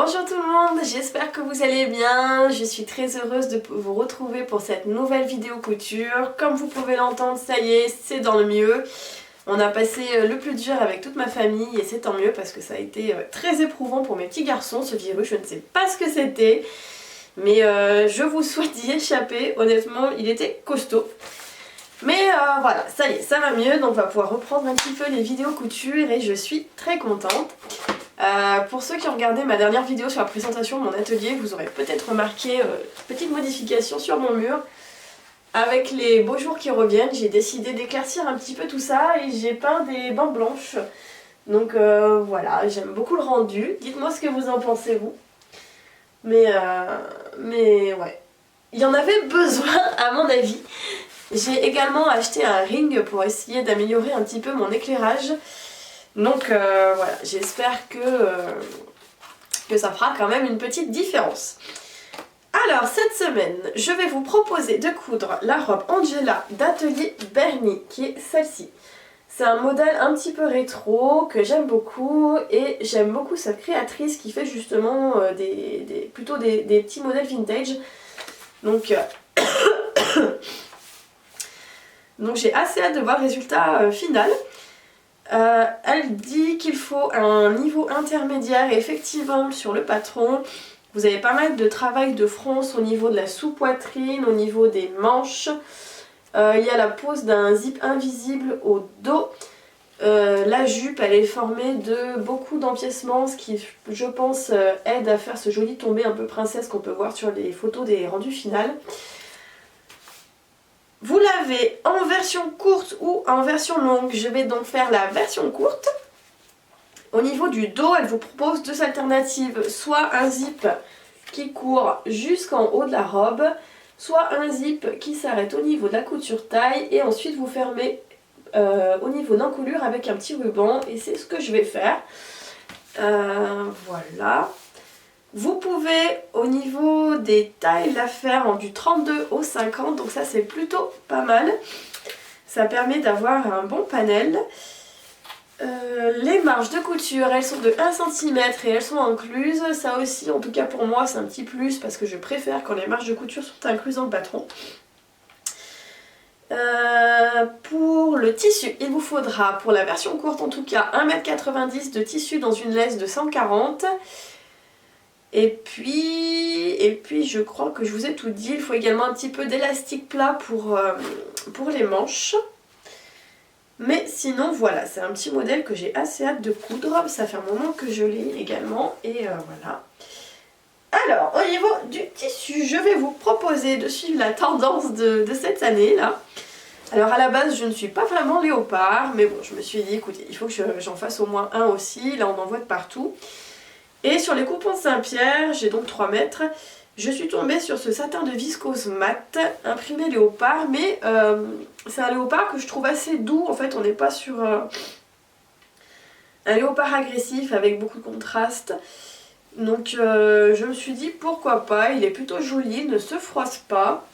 Bonjour tout le monde, j'espère que vous allez bien. Je suis très heureuse de vous retrouver pour cette nouvelle vidéo couture. Comme vous pouvez l'entendre, ça y est, c'est dans le mieux. On a passé le plus dur avec toute ma famille et c'est tant mieux parce que ça a été très éprouvant pour mes petits garçons, ce virus. Je ne sais pas ce que c'était, mais je vous souhaite d'y échapper. Honnêtement, il était costaud. Mais voilà, ça y est, ça va mieux, donc on va pouvoir reprendre un petit peu les vidéos couture et je suis très contente. Pour ceux qui ont regardé ma dernière vidéo sur la présentation de mon atelier, vous aurez peut-être remarqué une petite modification sur mon mur. Avec les beaux jours qui reviennent, j'ai décidé d'éclaircir un petit peu tout ça et j'ai peint des bandes blanches. Donc voilà, j'aime beaucoup le rendu. Dites-moi ce que vous en pensez vous. Mais ouais, il y en avait besoin à mon avis. J'ai également acheté un ring pour essayer d'améliorer un petit peu mon éclairage. Donc voilà, j'espère que ça fera quand même une petite différence. Alors cette semaine, je vais vous proposer de coudre la robe Angela d'Atelier Berny, qui est celle-ci. C'est un modèle un petit peu rétro que j'aime beaucoup et j'aime beaucoup cette créatrice qui fait justement plutôt des petits modèles vintage. Donc, donc j'ai assez hâte de voir le résultat final. Elle dit qu'il faut un niveau intermédiaire effectivement sur le patron. Vous avez pas mal de travail de fronce au niveau de la sous-poitrine, au niveau des manches. Il y a la pose d'un zip invisible au dos. La jupe elle est formée de beaucoup d'empiècements, ce qui je pense aide à faire ce joli tombé un peu princesse qu'on peut voir sur les photos des rendus finales. Vous l'avez en version courte ou en version longue. Je vais donc faire la version courte. Au niveau du dos, elle vous propose deux alternatives. Soit un zip qui court jusqu'en haut de la robe, soit un zip qui s'arrête au niveau de la couture taille et ensuite vous fermez au niveau d'encolure avec un petit ruban. Et c'est ce que je vais faire. Voilà. Vous pouvez au niveau des tailles la faire en du 32 au 50, donc ça c'est plutôt pas mal. Ça permet d'avoir un bon panel. Les marges de couture, elles sont de 1 cm et elles sont incluses. Ça aussi, en tout cas pour moi, c'est un petit plus parce que je préfère quand les marges de couture sont incluses dans le patron. Pour le tissu, il vous faudra, pour la version courte en tout cas, 1,90 m de tissu dans une laisse de 140. Et puis je crois que je vous ai tout dit, il faut également un petit peu d'élastique plat pour les manches. Mais sinon voilà, c'est un petit modèle que j'ai assez hâte de coudre, ça fait un moment que je l'ai également et voilà. Alors au niveau du tissu, je vais vous proposer de suivre la tendance de cette année là. Alors à la base je ne suis pas vraiment léopard, mais bon je me suis dit écoutez, il faut que j'en fasse au moins un aussi, là on en voit de partout. Et sur les coupons de Saint-Pierre, j'ai donc 3 mètres, je suis tombée sur ce satin de viscose mat, imprimé léopard, mais c'est un léopard que je trouve assez doux, en fait on n'est pas sur un léopard agressif avec beaucoup de contraste. Donc je me suis dit pourquoi pas, il est plutôt joli, il ne se froisse pas.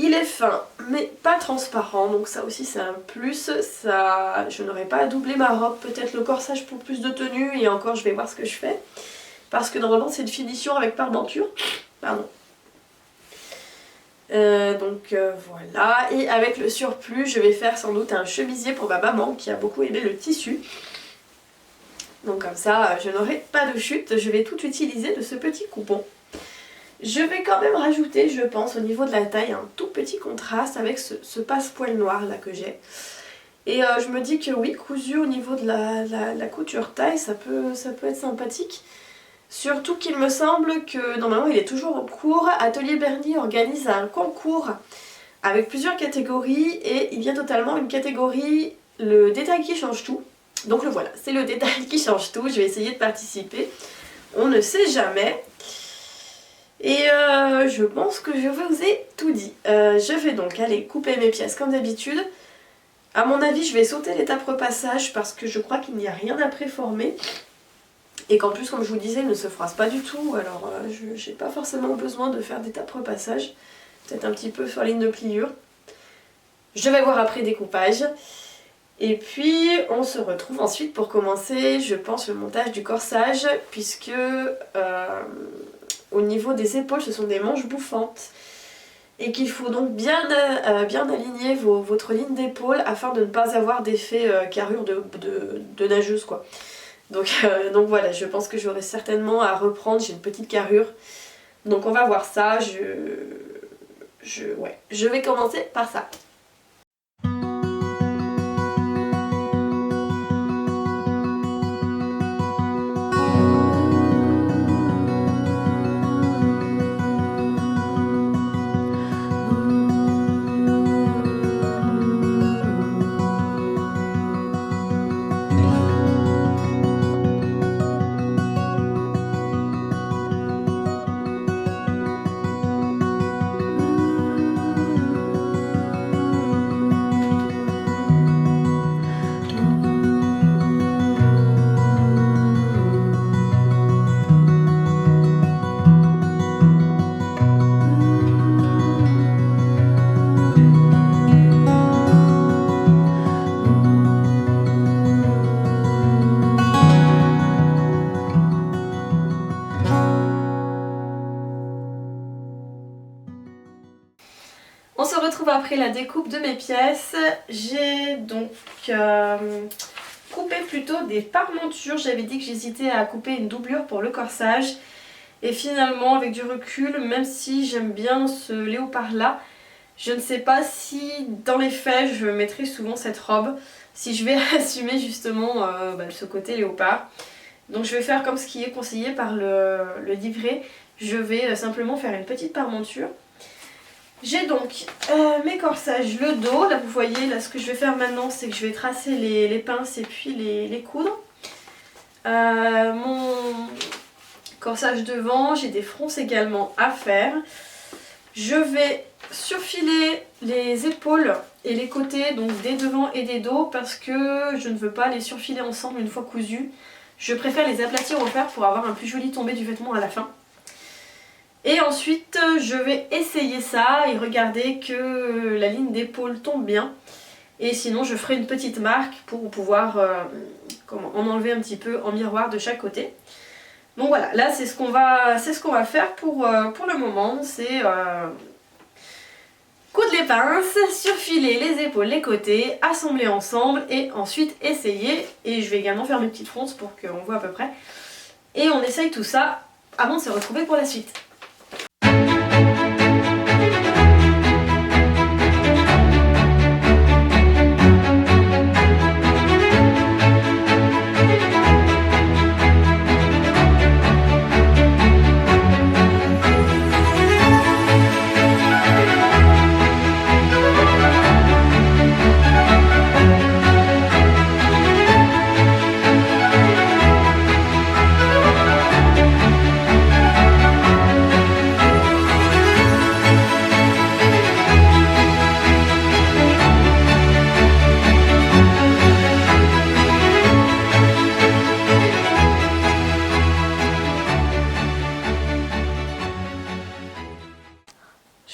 Il est fin, mais pas transparent, donc ça aussi c'est un plus. Je n'aurai pas à doubler ma robe, peut-être le corsage pour plus de tenue, et encore je vais voir ce que je fais. Parce que normalement c'est une finition avec pardenture. Pardon. Voilà, et avec le surplus, je vais faire sans doute un chemisier pour ma maman qui a beaucoup aimé le tissu. Donc comme ça, je n'aurai pas de chute, je vais tout utiliser de ce petit coupon. Je vais quand même rajouter, je pense, au niveau de la taille, un tout petit contraste avec ce passe-poil noir là que j'ai. Et je me dis que oui, cousu au niveau de la couture taille, ça peut être sympathique. Surtout qu'il me semble que normalement il est toujours en cours. Atelier Berny organise un concours avec plusieurs catégories et il y a totalement une catégorie, le détail qui change tout. Donc le voilà, c'est le détail qui change tout, je vais essayer de participer. On ne sait jamais. Et je pense que je vous ai tout dit. Je vais donc aller couper mes pièces comme d'habitude. A mon avis, je vais sauter l'étape repassage parce que je crois qu'il n'y a rien à préformer. Et qu'en plus, comme je vous disais, il ne se froisse pas du tout. Alors, je n'ai pas forcément besoin de faire d'étape repassage. Peut-être un petit peu sur la ligne de pliure. Je vais voir après découpage. Et puis on se retrouve ensuite pour commencer, je pense, le montage du corsage, puisque au niveau des épaules ce sont des manches bouffantes et qu'il faut donc bien aligner votre ligne d'épaule afin de ne pas avoir d'effet carrure de nageuse quoi. Donc voilà, je pense que j'aurai certainement à reprendre, j'ai une petite carrure. Donc on va voir ça, je vais commencer par ça. On se retrouve après la découpe de mes pièces. J'ai donc coupé plutôt des parmentures. J'avais dit que j'hésitais à couper une doublure pour le corsage. Et finalement, avec du recul, même si j'aime bien ce léopard là, je ne sais pas si dans les faits je mettrai souvent cette robe. Si je vais assumer justement ce côté léopard. Donc je vais faire comme ce qui est conseillé par le livret. Je vais simplement faire une petite parmenture. J'ai donc mes corsages, le dos. Là vous voyez, là ce que je vais faire maintenant c'est que je vais tracer les pinces et puis les coudre. Mon corsage devant, j'ai des fronces également à faire. Je vais surfiler les épaules et les côtés, donc des devants et des dos, parce que je ne veux pas les surfiler ensemble une fois cousus. Je préfère les aplatir au fer pour avoir un plus joli tombé du vêtement à la fin. Et ensuite je vais essayer ça et regarder que la ligne d'épaule tombe bien. Et sinon je ferai une petite marque pour pouvoir en enlever un petit peu en miroir de chaque côté. Donc voilà, là c'est ce qu'on va faire pour le moment. C'est coudre les pinces, surfiler les épaules, les côtés, assembler ensemble et ensuite essayer. Et je vais également faire mes petites fronces pour qu'on voit à peu près. Et on essaye tout ça avant de se retrouver pour la suite.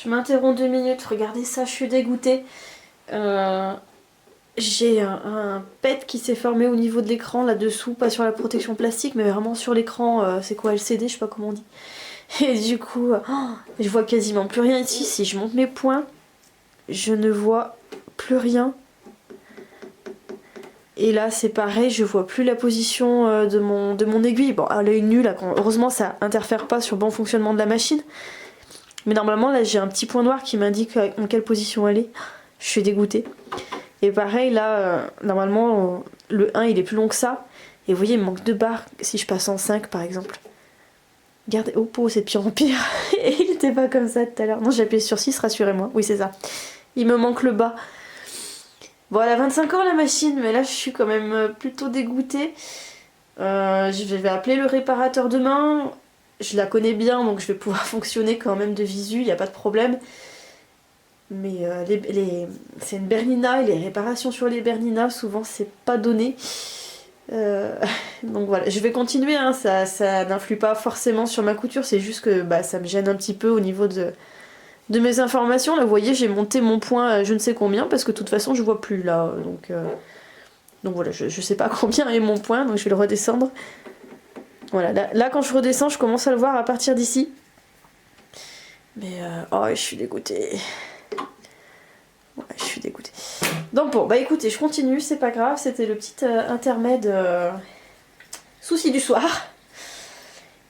Je m'interromps 2 minutes, regardez ça, je suis dégoûtée. J'ai un pet qui s'est formé au niveau de l'écran là-dessous, pas sur la protection plastique, mais vraiment sur l'écran, c'est quoi, LCD, je sais pas comment on dit. Et du coup, je vois quasiment plus rien ici. Si je monte mes poings, je ne vois plus rien. Et là c'est pareil, je vois plus la position de mon aiguille. Bon, à l'œil nu, là, heureusement ça interfère pas sur le bon fonctionnement de la machine. Mais normalement là j'ai un petit point noir qui m'indique en quelle position elle est. Je suis dégoûtée. Et pareil là, normalement le 1 il est plus long que ça. Et vous voyez il me manque 2 barres si je passe en 5 par exemple. Regardez, oh c'est de pire en pire. Et il était pas comme ça tout à l'heure. Non, j'ai appuyé sur 6, rassurez-moi. Oui c'est ça. Il me manque le bas. Bon, elle a 25 ans la machine, mais là je suis quand même plutôt dégoûtée. Je vais appeler le réparateur demain. Je la connais bien, donc je vais pouvoir fonctionner quand même de visu, il n'y a pas de problème. Mais c'est une Bernina, et les réparations sur les Bernina, souvent c'est pas donné. Donc voilà, je vais continuer, hein, ça n'influe pas forcément sur ma couture, c'est juste que ça me gêne un petit peu au niveau de mes informations. Là vous voyez j'ai monté mon point je ne sais combien parce que de toute façon je vois plus là, donc Donc voilà, je sais pas combien est mon point, donc je vais le redescendre. Voilà, là quand je redescends, je commence à le voir à partir d'ici. Mais oh, je suis dégoûtée. Ouais, je suis dégoûtée. Donc bon, bah écoutez, je continue, c'est pas grave, c'était le petit intermède souci du soir.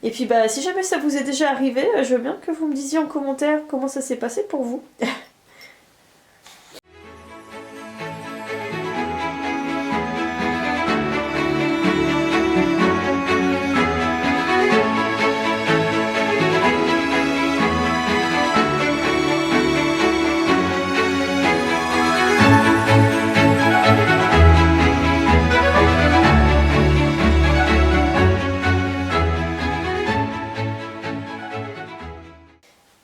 Et puis bah si jamais ça vous est déjà arrivé, je veux bien que vous me disiez en commentaire comment ça s'est passé pour vous.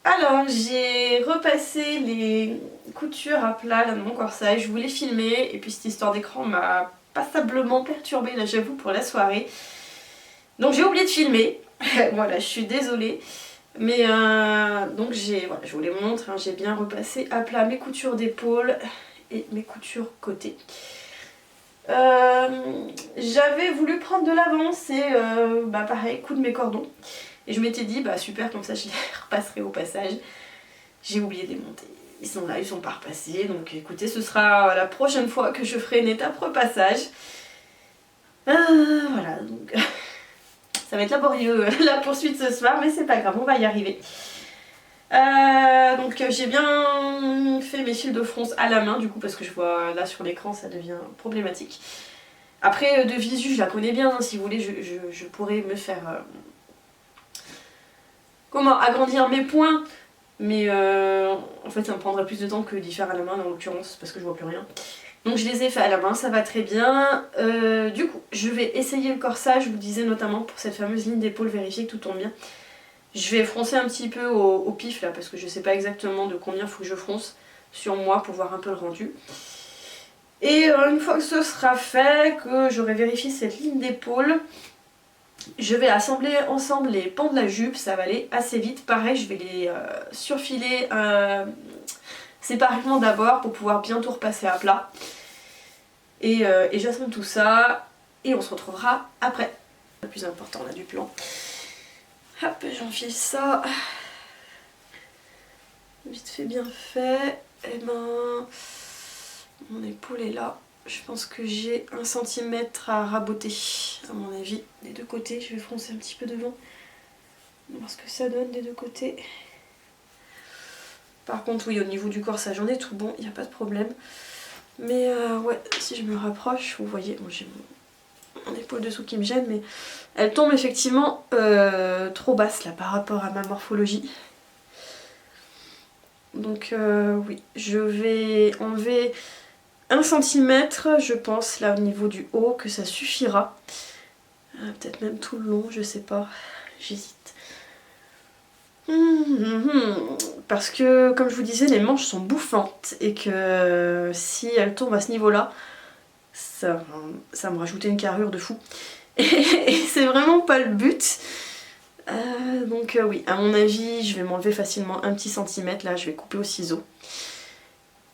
Alors j'ai repassé les coutures à plat là, de mon corsage, je voulais filmer et puis cette histoire d'écran m'a passablement perturbée là j'avoue pour la soirée. Donc j'ai oublié de filmer, voilà je suis désolée. Mais donc voilà, je vous les montre, hein, j'ai bien repassé à plat mes coutures d'épaule et mes coutures côté. J'avais voulu prendre de l'avance et bah pareil, coudre mes cordons. Et je m'étais dit, bah super, comme ça je les repasserai au passage. J'ai oublié de les monter. Ils sont là, ils sont pas repassés. Donc écoutez, ce sera la prochaine fois que je ferai une étape repassage. Voilà, donc ça va être laborieux la poursuite ce soir, mais c'est pas grave, on va y arriver. Donc j'ai bien fait mes fils de fronce à la main du coup parce que je vois là sur l'écran ça devient problématique. Après de visu je la connais bien, hein, si vous voulez je pourrais me faire agrandir mes points, mais en fait ça me prendrait plus de temps que d'y faire à la main en l'occurrence parce que je vois plus rien. Donc je les ai fait à la main, ça va très bien. Du coup je vais essayer le corsage, je vous disais notamment pour cette fameuse ligne d'épaule, vérifier que tout tombe bien. Je vais froncer un petit peu au pif là parce que je sais pas exactement de combien il faut que je fronce sur moi pour voir un peu le rendu. Et une fois que ce sera fait, que j'aurai vérifié cette ligne d'épaule, je vais assembler ensemble les pans de la jupe, ça va aller assez vite. Pareil, je vais les surfiler séparément d'abord pour pouvoir bientôt repasser à plat. Et j'assemble tout ça et on se retrouvera après. Le plus important là du plan. Hop, j'enfile ça. Vite fait, bien fait. Et ben, mon épaule est là. Je pense que j'ai 1 cm à raboter, à mon avis, des deux côtés. Je vais froncer un petit peu devant. On va voir ce que ça donne des deux côtés. Par contre, oui, au niveau du corsage, j'en ai tout bon, il n'y a pas de problème. Mais ouais, si je me rapproche, vous voyez, bon, j'ai mon épaule dessous qui me gêne, mais elle tombe effectivement trop basse là par rapport à ma morphologie. Donc oui, je vais enlever 1 cm, je pense, là au niveau du haut, que ça suffira. Peut-être même tout le long, je sais pas, j'hésite. Parce que, comme je vous disais, les manches sont bouffantes et que si elles tombent à ce niveau-là, ça me rajoutait une carrure de fou. Et c'est vraiment pas le but. Donc oui, à mon avis, je vais m'enlever facilement 1 petit centimètre. Là, je vais couper au ciseau.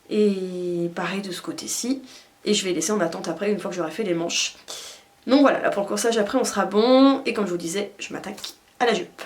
Et pareil de ce côté-ci. Et je vais laisser en attente après, une fois que j'aurai fait les manches. Donc voilà, là pour le corsage, après on sera bon. Et comme je vous disais, je m'attaque à la jupe.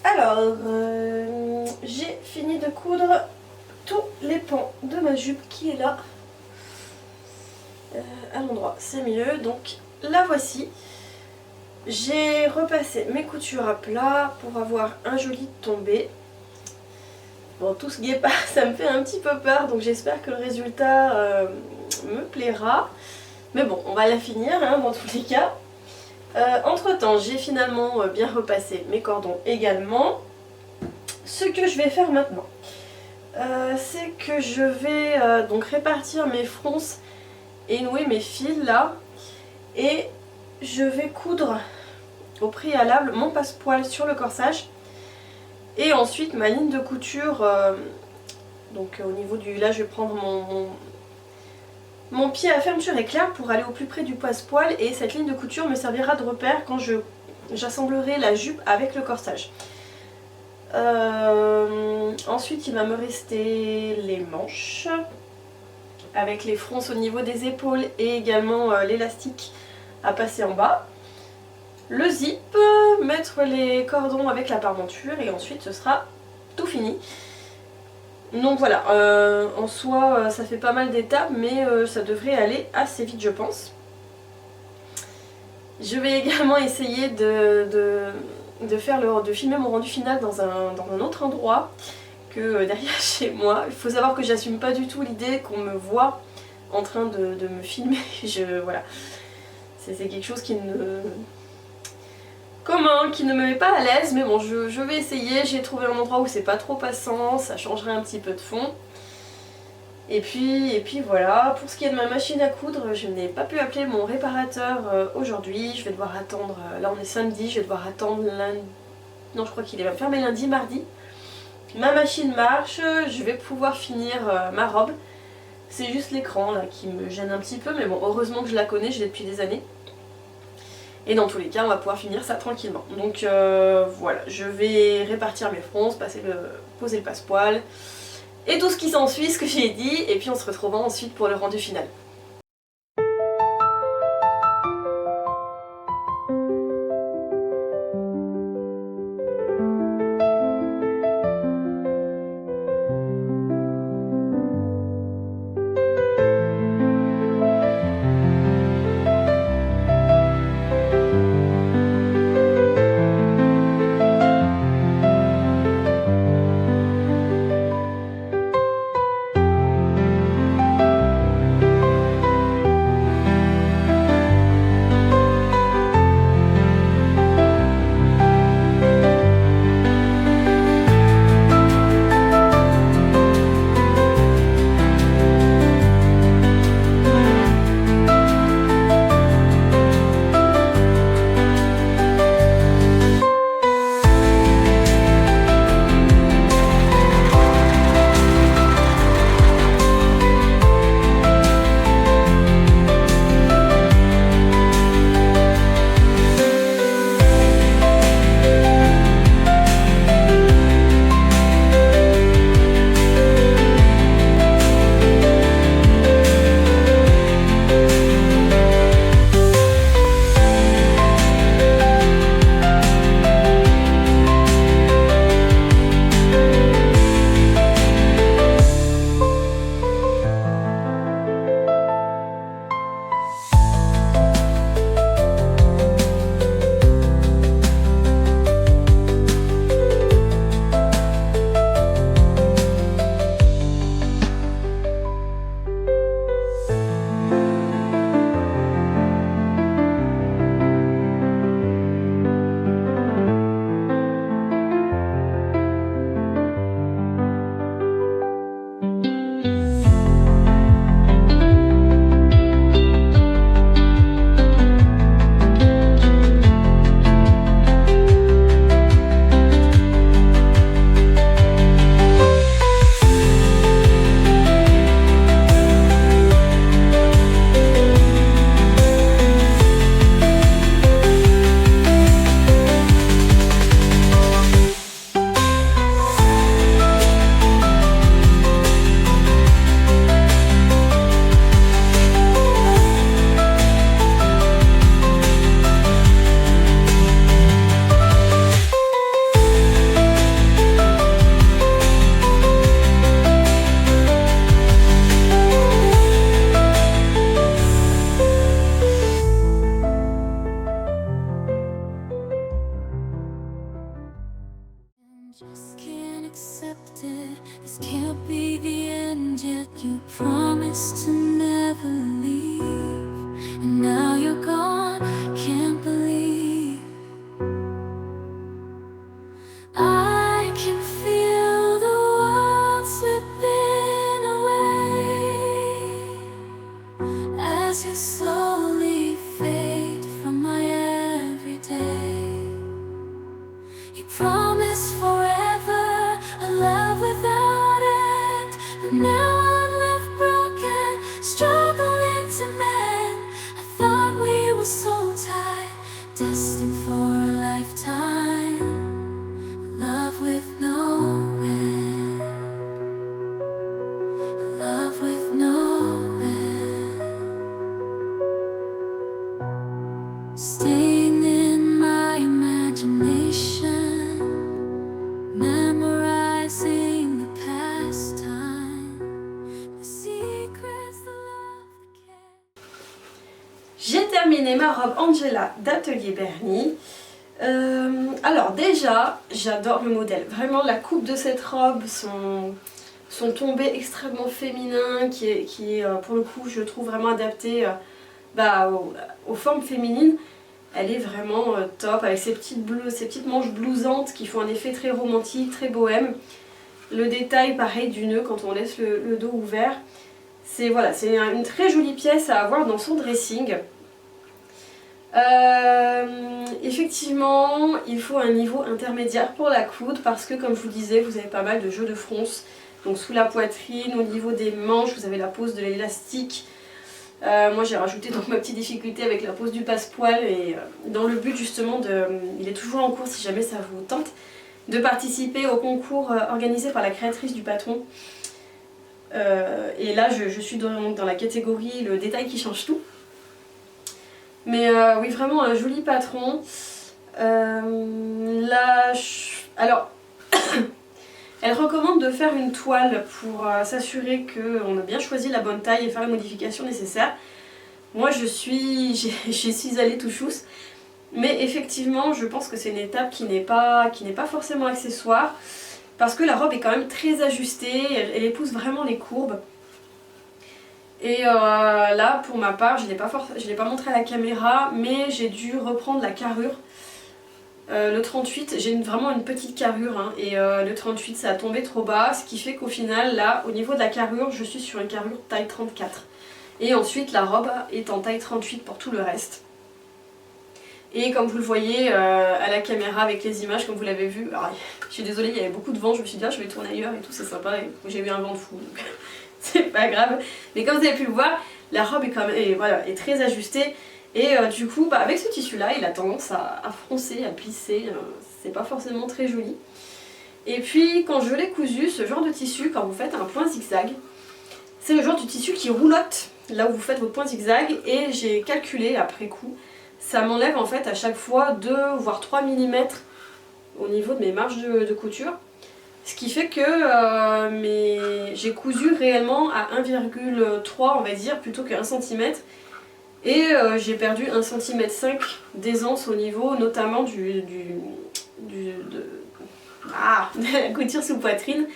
Alors, j'ai fini de coudre tous les pans de ma jupe qui est là. À l'endroit, c'est mieux. Donc la voici. J'ai repassé mes coutures à plat pour avoir un joli tombé. Bon, tout ce guépard, ça me fait un petit peu peur, donc j'espère que le résultat me plaira. Mais bon, on va la finir hein, dans tous les cas. Entre temps, j'ai finalement bien repassé mes cordons également. Ce que je vais faire maintenant, c'est que je vais donc répartir mes fronces et nouer mes fils là. Et je vais coudre au préalable mon passepoil sur le corsage. Et ensuite ma ligne de couture, donc au niveau du... Là je vais prendre mon pied à fermeture éclair pour aller au plus près du passepoil. Et cette ligne de couture me servira de repère quand j'assemblerai la jupe avec le corsage. Ensuite il va me rester les manches avec les fronces au niveau des épaules et également l'élastique à passer en bas. Le zip, mettre les cordons avec la parmenture et ensuite ce sera tout fini. Donc voilà, en soi ça fait pas mal d'étapes mais ça devrait aller assez vite je pense. Je vais également essayer de filmer mon rendu final dans un autre endroit que derrière chez moi. Il faut savoir que j'assume pas du tout l'idée qu'on me voit en train de me filmer. Voilà. C'est quelque chose qui ne me met pas à l'aise, mais bon je vais essayer. J'ai trouvé un endroit où c'est pas trop passant, ça changerait un petit peu de fond. Et puis voilà, pour ce qui est de ma machine à coudre, je n'ai pas pu appeler mon réparateur aujourd'hui. Je vais devoir attendre, là on est samedi, je vais devoir attendre lundi. Non, je crois qu'il est fermé lundi, mardi. Ma machine marche, je vais pouvoir finir ma robe. C'est juste l'écran là qui me gêne un petit peu, mais bon, heureusement que je la connais, je l'ai depuis des années. Et dans tous les cas, on va pouvoir finir ça tranquillement. Donc voilà, je vais répartir mes fronces, poser le passepoil, et tout ce qui s'ensuit, ce que j'ai dit, et puis on se retrouvera ensuite pour le rendu final. promised to never leave, and now you're gone, can't believe. I can feel the world slipping away as you slowly fade from my everyday. You promised forever a love without end, but now I'm left broken, struggling to mend. I thought we were so tied, destined for a lifetime, love with no end, love with no end. Staying in my imagination, memorizing the past time, the secrets, the love, the care. J'ai terminé ma robe Angela d'Atelier Bernie. Alors déjà, j'adore le modèle. Vraiment, la coupe de cette robe, son tombé extrêmement féminin, qui est pour le coup, je trouve vraiment adapté aux formes féminines. Elle est vraiment top, avec ses petites manches blousantes qui font un effet très romantique, très bohème. Le détail, pareil, du nœud quand on laisse le dos ouvert. C'est voilà, c'est une très jolie pièce à avoir dans son dressing. Effectivement, il faut un niveau intermédiaire pour la coudre parce que, comme je vous disais, vous avez pas mal de jeux de fronce. Donc sous la poitrine, au niveau des manches, vous avez la pose de l'élastique. Moi j'ai rajouté donc ma petite difficulté avec la pose du passepoil et dans le but justement il est toujours en cours si jamais ça vous tente, de participer au concours organisé par la créatrice du patron. Et là je suis dans la catégorie le détail qui change tout. Mais oui, vraiment un joli patron. Alors, elle recommande de faire une toile pour s'assurer qu'on a bien choisi la bonne taille et faire les modifications nécessaires. Moi j'y suis allée tout chousse. Mais effectivement, je pense que c'est une étape qui n'est pas forcément accessoire. Parce que la robe est quand même très ajustée, elle épouse vraiment les courbes. Et là, pour ma part, je ne l'ai pas montré à la caméra, mais j'ai dû reprendre la carrure. Le 38, j'ai vraiment une petite carrure, hein, et le 38 ça a tombé trop bas, ce qui fait qu'au final, là, au niveau de la carrure, je suis sur une carrure taille 34. Et ensuite, la robe est en taille 38 pour tout le reste. Et comme vous le voyez à la caméra avec les images, comme vous l'avez vu, alors, je suis désolée, il y avait beaucoup de vent, je me suis dit, ah, je vais tourner ailleurs et tout, c'est sympa, et j'ai eu un vent de fou. Donc c'est pas grave, mais comme vous avez pu le voir, la robe est quand même est très ajustée et du coup avec ce tissu là il a tendance à froncer, à plisser, c'est pas forcément très joli. Et puis quand je l'ai cousu, ce genre de tissu, quand vous faites un point zigzag, c'est le genre de tissu qui roulotte là où vous faites votre point zigzag, et j'ai calculé après coup, ça m'enlève en fait à chaque fois 2 voire 3 mm au niveau de mes marges de couture. Ce qui fait que j'ai cousu réellement à 1,3 on va dire plutôt que 1 cm. Et j'ai perdu 1,5 cm d'aisance au niveau notamment de la couture sous poitrine.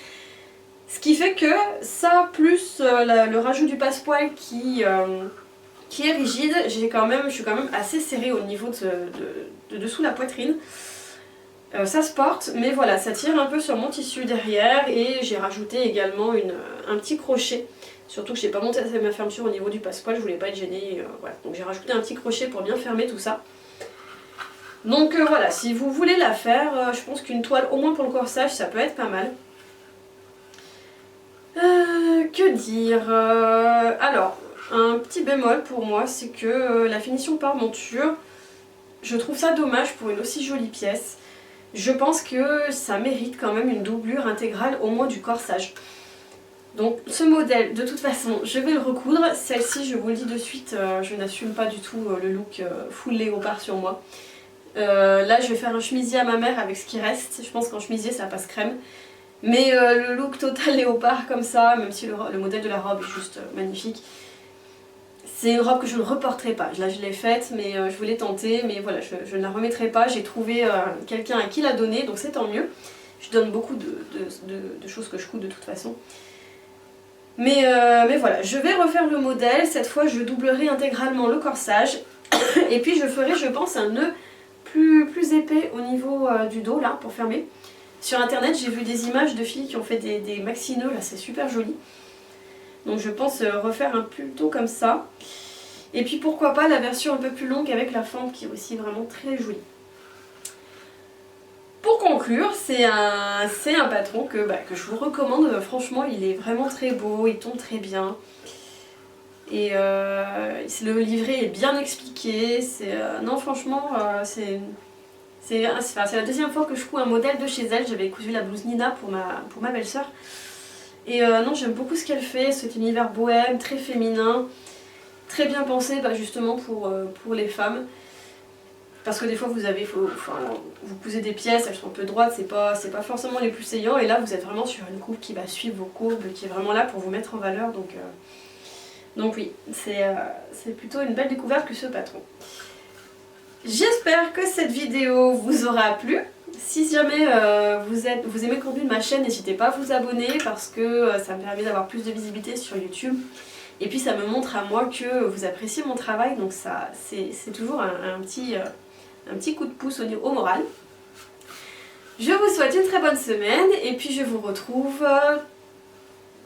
Ce qui fait que ça plus le rajout du passepoil qui est rigide, je suis quand même assez serrée au niveau de dessous la poitrine. Ça se porte, mais voilà, ça tire un peu sur mon tissu derrière, et j'ai rajouté également un petit crochet. Surtout que je n'ai pas monté ma fermeture au niveau du passepoil, je voulais pas être gênée. Voilà. Donc j'ai rajouté un petit crochet pour bien fermer tout ça. Donc voilà, si vous voulez la faire, je pense qu'une toile au moins pour le corsage, ça peut être pas mal. Que dire alors, un petit bémol pour moi, c'est que la finition par monture, je trouve ça dommage pour une aussi jolie pièce. Je pense que ça mérite quand même une doublure intégrale au moins du corsage. Donc ce modèle, de toute façon, je vais le recoudre. Celle-ci, je vous le dis de suite, je n'assume pas du tout le look full léopard sur moi. Là, je vais faire un chemisier à ma mère avec ce qui reste. Je pense qu'en chemisier, ça passe crème. Mais le look total léopard comme ça, même si le modèle de la robe est juste magnifique, c'est une robe que je ne reporterai pas. Là je l'ai faite, mais je voulais tenter, mais voilà, je ne la remettrai pas. J'ai trouvé quelqu'un à qui la donner, donc c'est tant mieux. Je donne beaucoup de choses que je couds de toute façon. Mais voilà, je vais refaire le modèle, cette fois je doublerai intégralement le corsage et puis je ferai je pense un nœud plus épais au niveau du dos là pour fermer. Sur internet j'ai vu des images de filles qui ont fait des maxi nœuds là, c'est super joli. Donc je pense refaire un plutôt comme ça. Et puis pourquoi pas la version un peu plus longue avec la fente qui est aussi vraiment très jolie. Pour conclure, c'est un patron que je vous recommande, franchement il est vraiment très beau, il tombe très bien. Et le livret est bien expliqué, non franchement c'est la deuxième fois que je couds un modèle de chez elle, j'avais cousu la blouse Nina pour ma belle-sœur. Et non j'aime beaucoup ce qu'elle fait, cet univers bohème, très féminin, très bien pensé justement pour les femmes. Parce que des fois vous cousez des pièces, elles sont un peu droites, c'est pas forcément les plus saillants, et là vous êtes vraiment sur une coupe qui va suivre vos courbes, qui est vraiment là pour vous mettre en valeur, donc oui, c'est plutôt une belle découverte que ce patron. J'espère que cette vidéo vous aura plu. Si jamais vous aimez le contenu de ma chaîne, n'hésitez pas à vous abonner parce que ça me permet d'avoir plus de visibilité sur YouTube. Et puis ça me montre à moi que vous appréciez mon travail, donc ça c'est toujours un petit coup de pouce au moral. Je vous souhaite une très bonne semaine et puis je vous retrouve,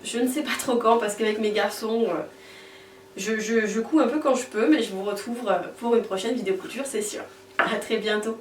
je ne sais pas trop quand parce qu'avec mes garçons, je couds un peu quand je peux, mais je vous retrouve pour une prochaine vidéo couture, c'est sûr. A très bientôt.